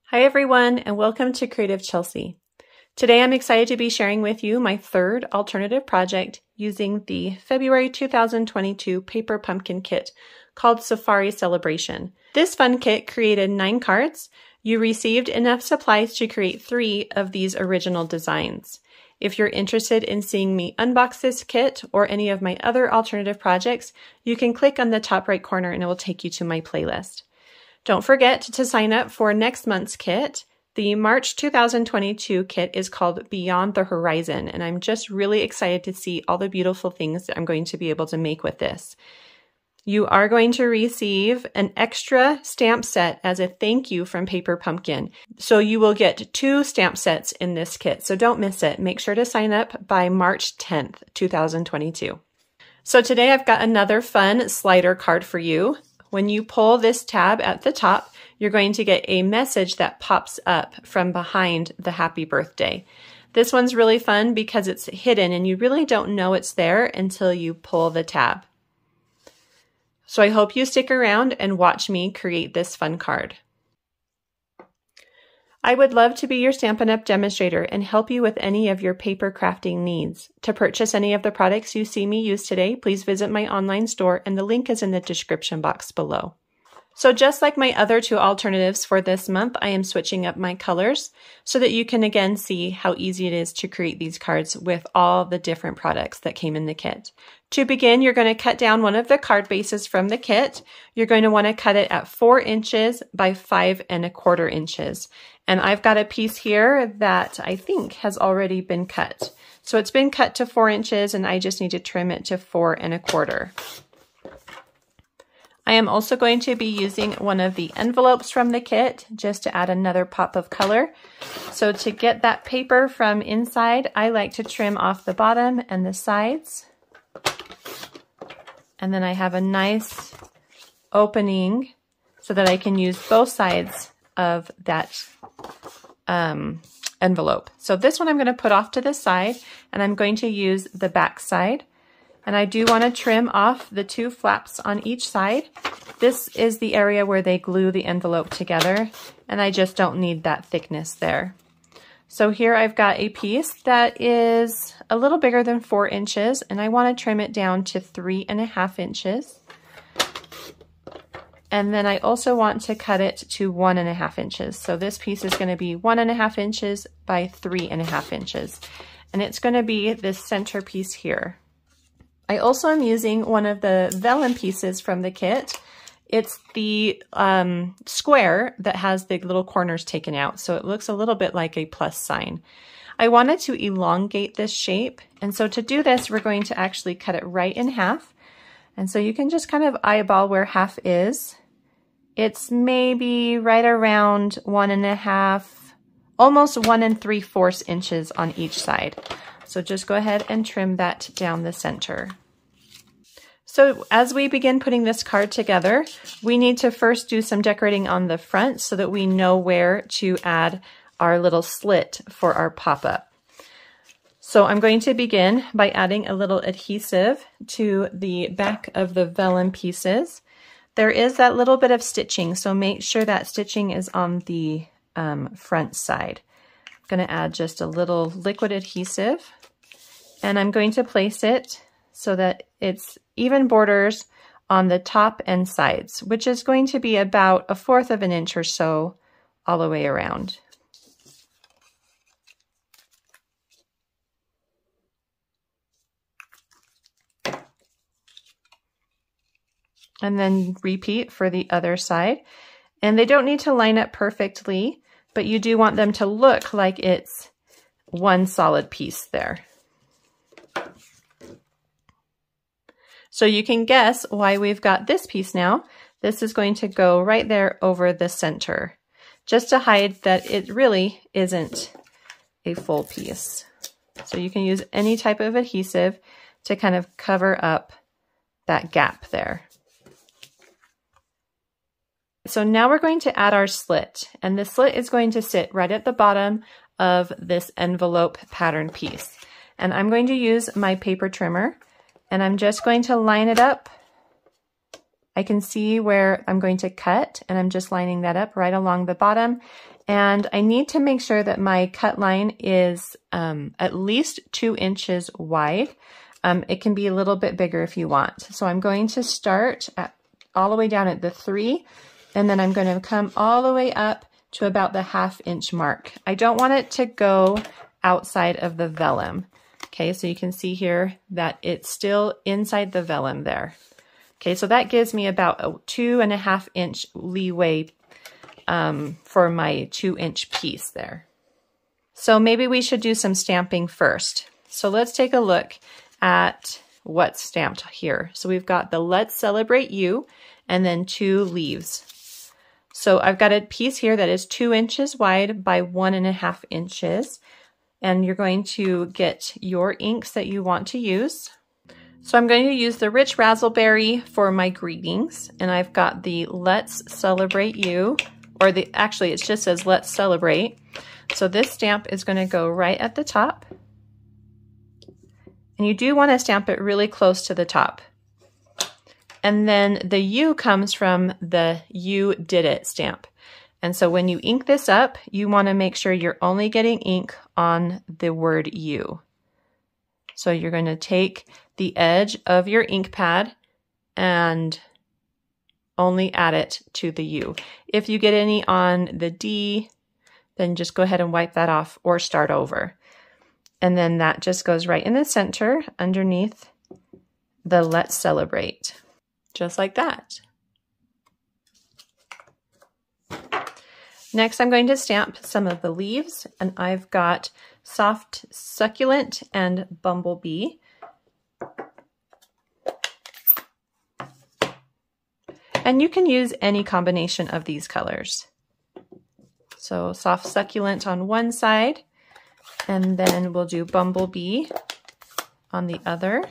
Hi everyone, and welcome to Creative Chelsey. Today I'm excited to be sharing with you my third alternative project using the February 2022 paper pumpkin kit called Safari Celebration. This fun kit created 9 cards. You received enough supplies to create 3 of these original designs. If you're interested in seeing me unbox this kit or any of my other alternative projects, you can click on the top right corner and it will take you to my playlist. Don't forget to sign up for next month's kit. The March 2022 kit is called Beyond the Horizon, and I'm just really excited to see all the beautiful things that I'm going to be able to make with this. You are going to receive an extra stamp set as a thank you from Paper Pumpkin. So you will get 2 stamp sets in this kit, so don't miss it. Make sure to sign up by March 10th, 2022. So today I've got another fun slider card for you. When you pull this tab at the top, you're going to get a message that pops up from behind the happy birthday. This one's really fun because it's hidden and you really don't know it's there until you pull the tab. So I hope you stick around and watch me create this fun card. I would love to be your Stampin' Up! Demonstrator and help you with any of your paper crafting needs. To purchase any of the products you see me use today, please visit my online store and the link is in the description box below. So just like my other 2 alternatives for this month, I am switching up my colors so that you can again see how easy it is to create these cards with all the different products that came in the kit. To begin, you're going to cut down one of the card bases from the kit. You're going to want to cut it at 4 inches by 5 1/4 inches. And I've got a piece here that I think has already been cut. So it's been cut to 4 inches and I just need to trim it to 4 1/4. I am also going to be using one of the envelopes from the kit just to add another pop of color. So to get that paper from inside, I like to trim off the bottom and the sides. And then I have a nice opening so that I can use both sides of that envelope. So this one I'm going to put off to the side and I'm going to use the back side. And I do want to trim off the 2 flaps on each side. This is the area where they glue the envelope together, and I just don't need that thickness there. So here I've got a piece that is a little bigger than 4 inches, and I want to trim it down to 3 1/2 inches. And then I also want to cut it to 1 1/2 inches. So this piece is going to be 1 1/2 inches by 3 1/2 inches. And it's going to be this center piece here. I also am using one of the vellum pieces from the kit. It's the square that has the little corners taken out, so it looks a little bit like a plus sign. I wanted to elongate this shape, and so to do this, we're going to actually cut it right in half. And so you can just kind of eyeball where half is. It's maybe right around 1 1/2, almost 1 3/4 inches on each side. So just go ahead and trim that down the center. So as we begin putting this card together, we need to first do some decorating on the front so that we know where to add our little slit for our pop-up. So I'm going to begin by adding a little adhesive to the back of the vellum pieces. There is that little bit of stitching, so make sure that stitching is on the front side. I'm going to add just a little liquid adhesive, and I'm going to place it so that it's even borders on the top and sides, which is going to be about 1/4 of an inch or so all the way around. And then repeat for the other side. And they don't need to line up perfectly, but you do want them to look like it's one solid piece there. So you can guess why we've got this piece now. This is going to go right there over the center, just to hide that it really isn't a full piece. So you can use any type of adhesive to kind of cover up that gap there. So now we're going to add our slit, and the slit is going to sit right at the bottom of this envelope pattern piece. And I'm going to use my paper trimmer, and I'm just going to line it up. I can see where I'm going to cut, and I'm just lining that up right along the bottom. And I need to make sure that my cut line is at least 2 inches wide. It can be a little bit bigger if you want. So I'm going to start all the way down at the 3, and then I'm going to come all the way up to about the 1/2 inch mark. I don't want it to go outside of the vellum. Okay, so you can see here that it's still inside the vellum there. Okay, so that gives me about a 2.5 inch leeway for my 2 inch piece there. So maybe we should do some stamping first. So let's take a look at what's stamped here. So we've got the Let's Celebrate You and then 2 leaves. So I've got a piece here that is 2 inches wide by 1.5 inches. And you're going to get your inks that you want to use. So I'm going to use the Rich Razzleberry for my greetings. And I've got the Let's Celebrate You, or actually it just says Let's Celebrate. So this stamp is going to go right at the top. And you do want to stamp it really close to the top. And then the U comes from the You Did It stamp. And so when you ink this up, you want to make sure you're only getting ink on the word You. So you're going to take the edge of your ink pad and only add it to the U. If you get any on the D, then just go ahead and wipe that off or start over. And then that just goes right in the center underneath the Let's Celebrate, just like that. Next, I'm going to stamp some of the leaves, and I've got Soft Succulent and Bumblebee. And you can use any combination of these colors. So Soft Succulent on one side, and then we'll do Bumblebee on the other.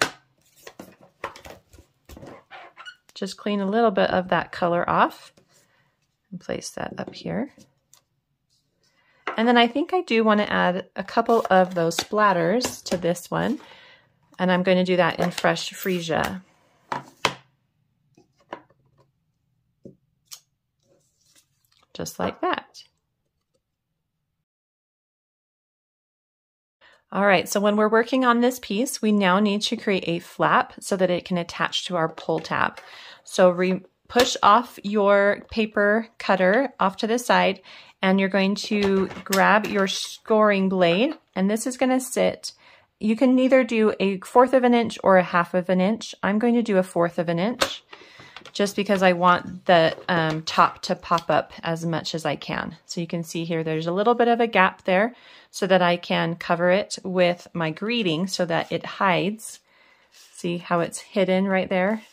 Just clean a little bit of that color off and place that up here. And then I think I do want to add a couple of those splatters to this one. And I'm going to do that in Fresh Freesia. Just like that. All right, so when we're working on this piece, we now need to create a flap so that it can attach to our pull tab. So push off your paper cutter off to the side, and you're going to grab your scoring blade, and this is going to sit. You can either do a 1/4 of an inch or a 1/2 of an inch. I'm going to do a 1/4 of an inch just because I want the top to pop up as much as I can. So you can see here there's a little bit of a gap there so that I can cover it with my greeting so that it hides. See how it's hidden right there?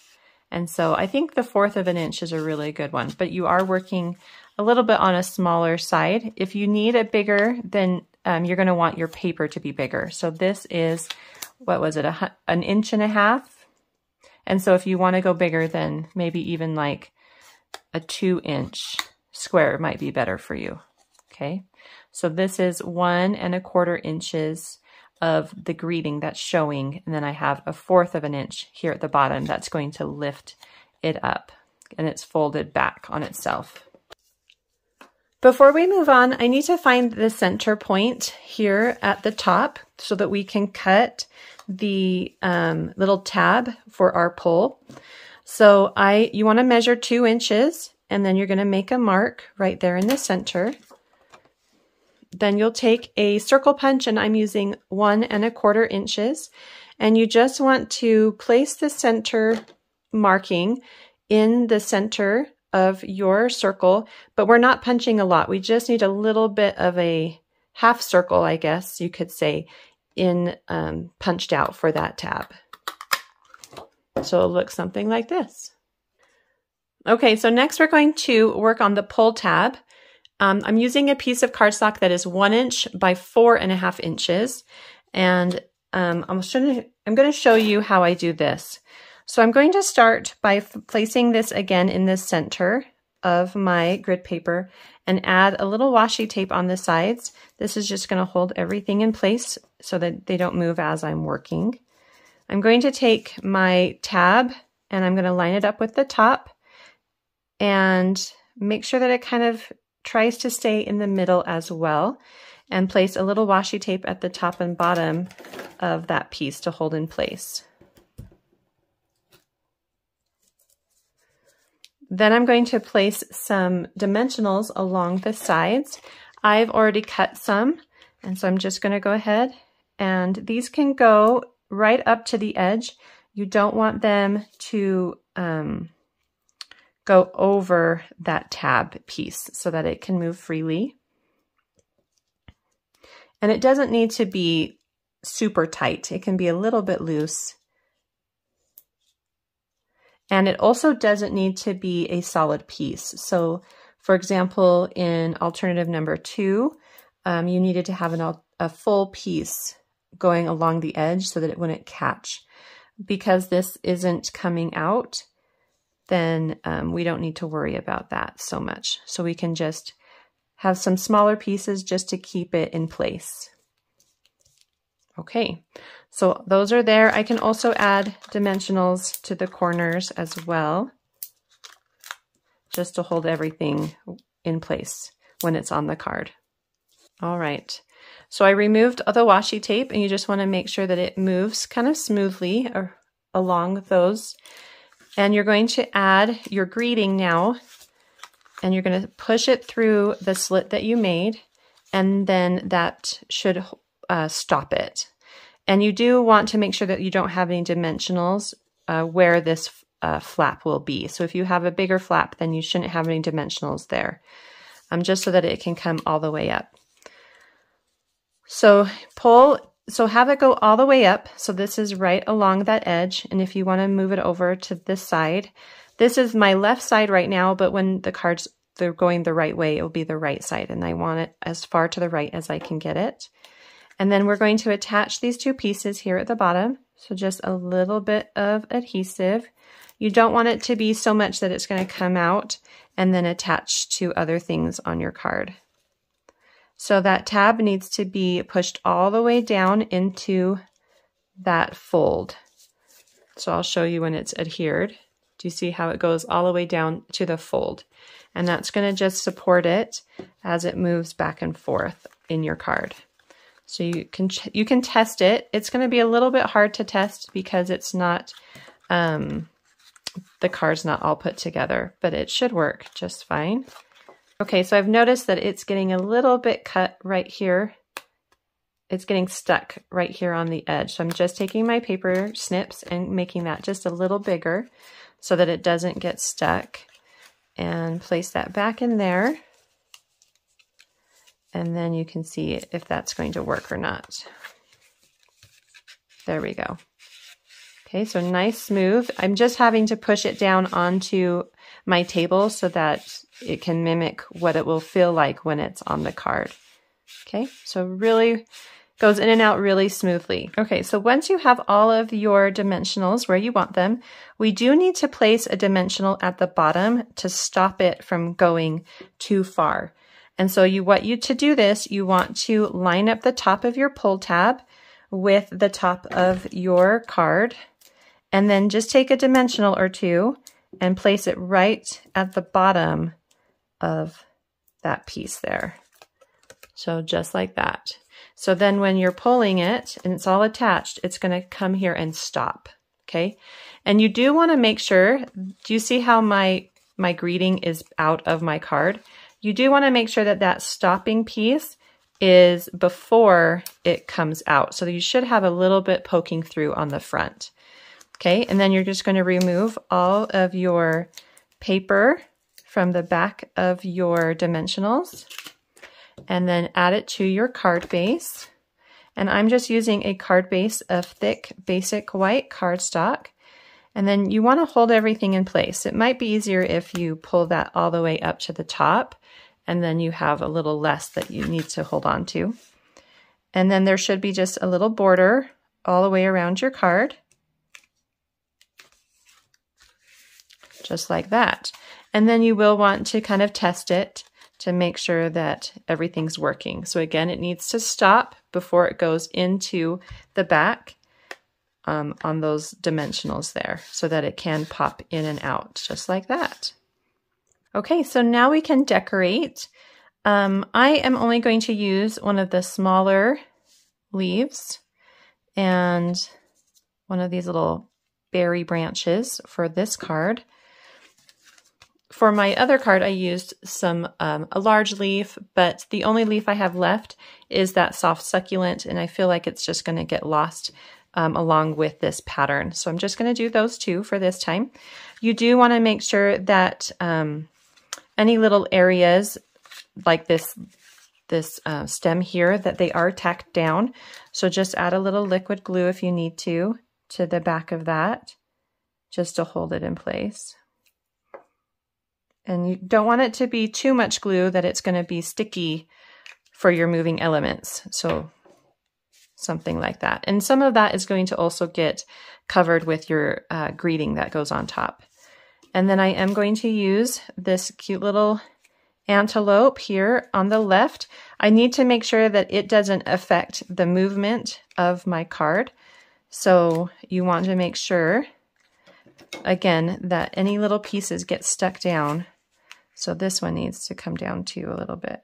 And so I think the 1/4 of an inch is a really good one, but you are working a little bit on a smaller side. If you need it bigger, then you're going to want your paper to be bigger. So this is, what was it, 1.5 inches? And so if you want to go bigger, then maybe even like a 2-inch square might be better for you. Okay, so this is 1.25 inches of the greeting that's showing, and then I have a 1/4 of an inch here at the bottom that's going to lift it up, and it's folded back on itself. Before we move on, I need to find the center point here at the top so that we can cut the little tab for our pull. So you want to measure 2 inches, and then you're going to make a mark right there in the center. Then you'll take a circle punch, and I'm using 1.25 inches, and you just want to place the center marking in the center of your circle, but we're not punching a lot. We just need a little bit of a half circle, I guess you could say, in punched out for that tab. So it'll look something like this. Okay, so next we're going to work on the pull tab. I'm using a piece of cardstock that is 1 inch by 4.5 inches, and I'm going to show you how I do this. So I'm going to start by placing this again in the center of my grid paper and add a little washi tape on the sides. This is just going to hold everything in place so that they don't move as I'm working. I'm going to take my tab and I'm going to line it up with the top and make sure that it kind of tries to stay in the middle as well, and place a little washi tape at the top and bottom of that piece to hold in place. Then I'm going to place some dimensionals along the sides. I've already cut some, and so I'm just going to go ahead, and these can go right up to the edge. You don't want them to go over that tab piece so that it can move freely. And it doesn't need to be super tight. It can be a little bit loose. And it also doesn't need to be a solid piece. So for example, in alternative number 2, you needed to have a full piece going along the edge so that it wouldn't catch. Because this isn't coming out, then we don't need to worry about that so much. So we can just have some smaller pieces just to keep it in place. Okay, so those are there. I can also add dimensionals to the corners as well, just to hold everything in place when it's on the card. All right, so I removed the washi tape, and you just want to make sure that it moves kind of smoothly along those. And you're going to add your greeting now, and you're going to push it through the slit that you made, and then that should stop it. And you do want to make sure that you don't have any dimensionals where this flap will be. So if you have a bigger flap, then you shouldn't have any dimensionals there, just so that it can come all the way up. So have it go all the way up. So this is right along that edge. And if you want to move it over to this side, this is my left side right now, but when the cards, they're going the right way, it will be the right side. And I want it as far to the right as I can get it. And then we're going to attach these 2 pieces here at the bottom. So just a little bit of adhesive. You don't want it to be so much that it's going to come out and then attach to other things on your card. So that tab needs to be pushed all the way down into that fold. So I'll show you when it's adhered. Do you see how it goes all the way down to the fold? And that's going to just support it as it moves back and forth in your card. So you can test it. It's going to be a little bit hard to test because it's not, the card's not all put together, but it should work just fine. Okay, so I've noticed that it's getting a little bit cut right here. It's getting stuck right here on the edge. So I'm just taking my paper snips and making that just a little bigger so that it doesn't get stuck. And place that back in there. And then you can see if that's going to work or not. There we go. Okay, so nice smooth. I'm just having to push it down onto my table so that it can mimic what it will feel like when it's on the card. Okay, so really goes in and out really smoothly. Okay, so once you have all of your dimensionals where you want them, we do need to place a dimensional at the bottom to stop it from going too far. And so to do this, you want to line up the top of your pull tab with the top of your card, and then just take a dimensional or 2 and place it right at the bottom of that piece there. So just like that. So then when you're pulling it and it's all attached, it's going to come here and stop. Okay. And you do want to make sure, do you see how my greeting is out of my card? You do want to make sure that that stopping piece is before it comes out. So you should have a little bit poking through on the front. Okay, and then you're just going to remove all of your paper from the back of your dimensionals and then add it to your card base. And I'm just using a card base of thick basic white cardstock. And then you want to hold everything in place. It might be easier if you pull that all the way up to the top, and then you have a little less that you need to hold on to. And then there should be just a little border all the way around your card. Just like that. And then you will want to kind of test it to make sure that everything's working. So again, it needs to stop before it goes into the back on those dimensionals there so that it can pop in and out just like that. Okay, so now we can decorate. I am only going to use one of the smaller leaves and one of these little berry branches for this card. For my other card, I used a large leaf, but the only leaf I have left is that soft succulent, and I feel like it's just going to get lost along with this pattern. So I'm just going to do those two for this time. You do want to make sure that any little areas like this stem here, that they are tacked down. So just add a little liquid glue if you need to the back of that, just to hold it in place. And you don't want it to be too much glue that it's going to be sticky for your moving elements. So something like that. And some of that is going to also get covered with your greeting that goes on top. And then I am going to use this cute little antelope here on the left. I need to make sure that it doesn't affect the movement of my card. So you want to make sure, again, that any little pieces get stuck down. So this one needs to come down too a little bit.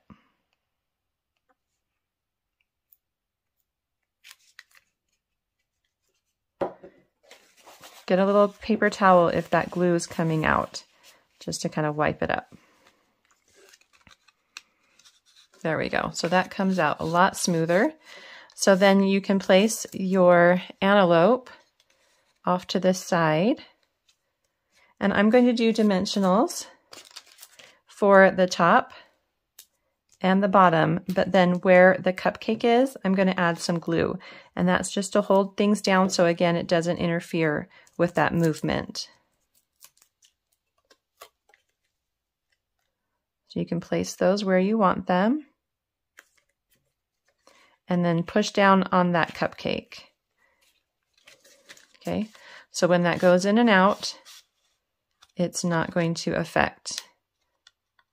Get a little paper towel if that glue is coming out, just to kind of wipe it up. There we go. So that comes out a lot smoother. So then you can place your antelope off to the side. And I'm going to do dimensionals for the top and the bottom, but then where the cupcake is, I'm going to add some glue. And that's just to hold things down so again, it doesn't interfere with that movement. So you can place those where you want them. And then push down on that cupcake. Okay, so when that goes in and out, it's not going to affect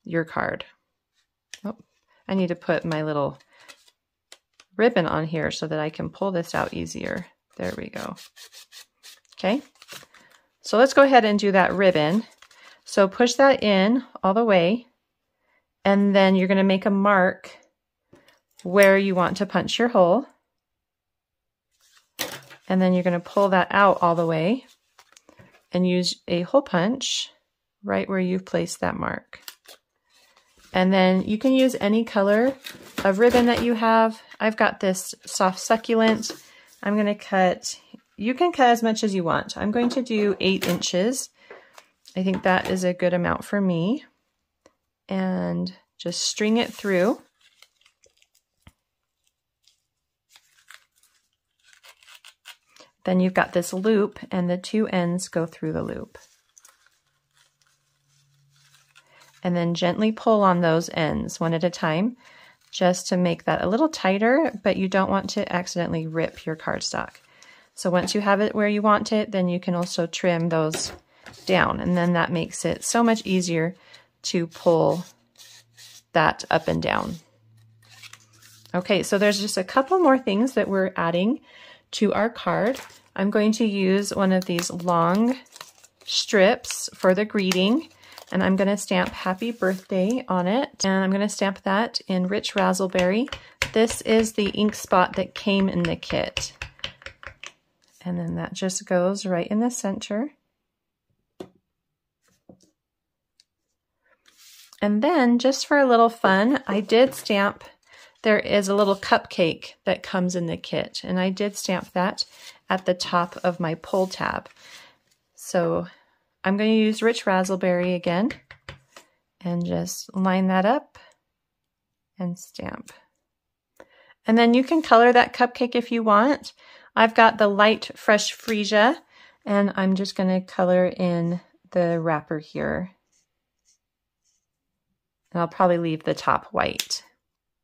your card. Oh, I need to put my little ribbon on here so that I can pull this out easier. There we go. Okay, so let's go ahead and do that ribbon. So push that in all the way, and then you're going to make a mark where you want to punch your hole. And then you're going to pull that out all the way and use a hole punch right where you've placed that mark. And then you can use any color of ribbon that you have. I've got this soft succulent. I'm going to cut, you can cut as much as you want. I'm going to do 8 inches. I think that is a good amount for me. And just string it through. Then you've got this loop and the 2 ends go through the loop. And then gently pull on those ends one at a time just to make that a little tighter, but you don't want to accidentally rip your cardstock. So once you have it where you want it, then you can also trim those down, and then that makes it so much easier to pull that up and down. Okay, so there's just a couple more things that we're adding to our card. I'm going to use one of these long strips for the greeting, and I'm going to stamp Happy Birthday on it, and I'm going to stamp that in Rich Razzleberry. This is the ink spot that came in the kit, and then that just goes right in the center. And then just for a little fun, I did stamp, there is a little cupcake that comes in the kit, and I did stamp that at the top of my pull tab. So I'm going to use Rich Razzleberry again and just line that up and stamp. And then you can color that cupcake if you want. I've got the light fresh freesia, and I'm just going to color in the wrapper here. And I'll probably leave the top white.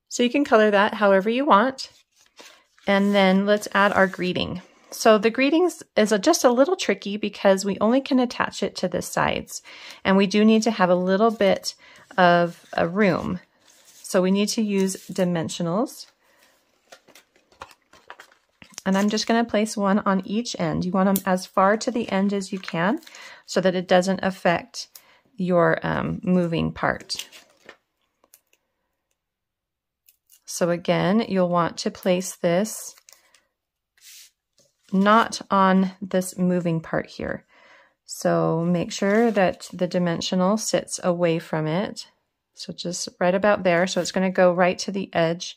So you can color that however you want. And then let's add our greeting. So the greetings is just a little tricky because we only can attach it to the sides. And we do need to have a little bit of a room. So we need to use dimensionals. And I'm just going to place one on each end. You want them as far to the end as you can so that it doesn't affect your moving part. So again, you'll want to place this not on this moving part here. So make sure that the dimensional sits away from it. So just right about there. So it's going to go right to the edge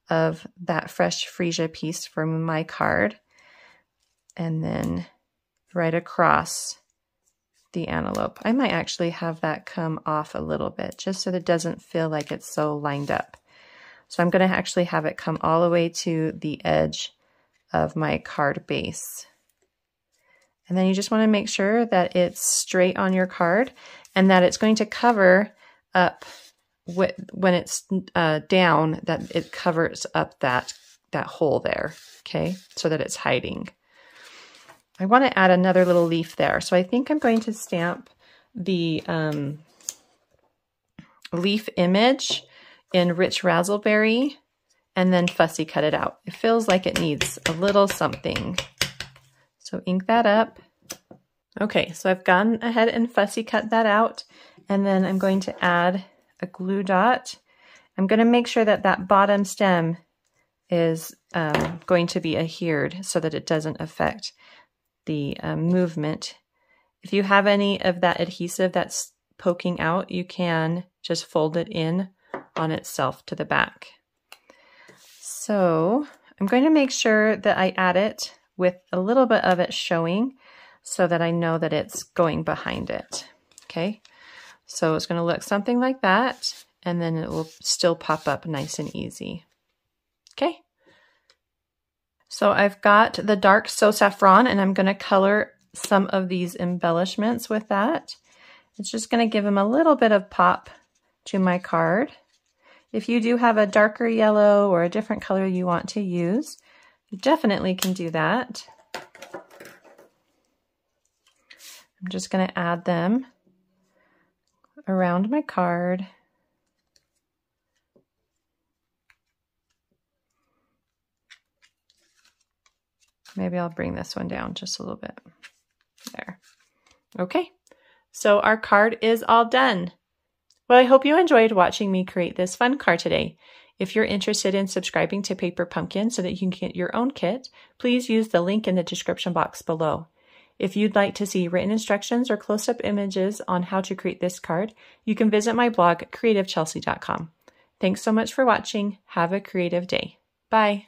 of that fresh freesia piece from my card. And then right across the antelope. I might actually have that come off a little bit just so that it doesn't feel like it's so lined up. So I'm going to actually have it come all the way to the edge of my card base. And then you just want to make sure that it's straight on your card and that it's going to cover up when it's down, that it covers up that hole there, okay, so that it's hiding. I want to add another little leaf there. So I think I'm going to stamp the leaf image in Rich Razzleberry and then fussy cut it out. It feels like it needs a little something. So ink that up. Okay, so I've gone ahead and fussy cut that out, and then I'm going to add a glue dot. I'm going to make sure that that bottom stem is going to be adhered so that it doesn't affect the movement. If you have any of that adhesive that's poking out, you can just fold it in on itself to the back. So I'm going to make sure that I add it with a little bit of it showing so that I know that it's going behind it. Okay, so it's going to look something like that, and then it will still pop up nice and easy. Okay, so I've got the dark So Saffron, and I'm going to color some of these embellishments with that. It's just going to give them a little bit of pop to my card. If you do have a darker yellow or a different color you want to use, you definitely can do that. I'm just going to add them around my card. Maybe I'll bring this one down just a little bit. There. Okay, so our card is all done. Well, I hope you enjoyed watching me create this fun card today. If you're interested in subscribing to Paper Pumpkin so that you can get your own kit, please use the link in the description box below. If you'd like to see written instructions or close-up images on how to create this card, you can visit my blog, creativechelsey.com. Thanks so much for watching. Have a creative day. Bye.